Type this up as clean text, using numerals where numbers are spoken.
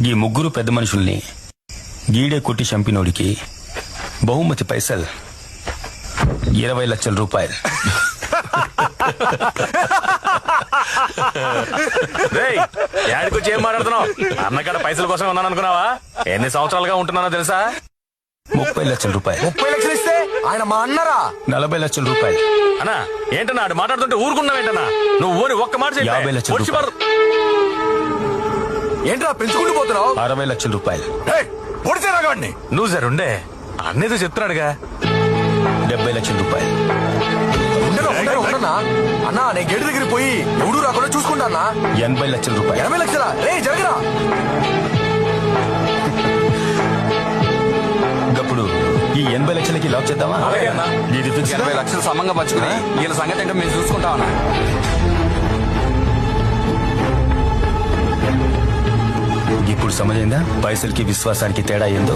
ఈ ముగ్గురు పెద్ద మనుషుల్ని గీడే కొట్టి చంపినోడికి బహుమతి పైసలు 20 లక్షల రూపాయలు. ఏడికొచ్చి ఏం మాట్లాడుతున్నావు? అన్నకాడ పైసల కోసం ఉన్నాను అనుకున్నావా? ఎన్ని సంవత్సరాలుగా ఉంటున్నానో తెలుసా? 30 లక్షల రూపాయలు. 30 లక్షలు ఇస్తే ఆయన మా అన్నరా? 40 లక్షల రూపాయలు. అన్నా ఏంటన్నా ఆడు మాట్లాడుతుంటే ఊరుకున్నావేంటన్నా? నువ్వు ఊరి ఒక్క మాట 50 లక్షల రూపాయలు. ఏంట్రా పెంచుకుంటూ పోతున్నావు? 60 లక్షల రూపాయలు. పొడితే రాగాడిని. నువ్వు జరుండే అన్నేదో చెప్తున్నాడుగా. 70 లక్షల రూపాయలు. ఉండనా అన్నా? నేను గేటు దగ్గర పోయి ఎవడు రాకుండా చూసుకుంటా అన్నా. 80 లక్షల రూపాయలు. 80 లక్షలా? రే జరగరా. ఇప్పుడు ఈ 80 లక్షలకి లాక్ చేద్దామా? ఇది ఫిక్స్. 80 లక్షలు సమంగా పంచుకుని వీళ్ళ సంగతి ఏంటో మేము చూసుకుంటామన్నా. ఇప్పుడు సమజైందా పైసలకి విశ్వాసానికి తేడా ఏందో?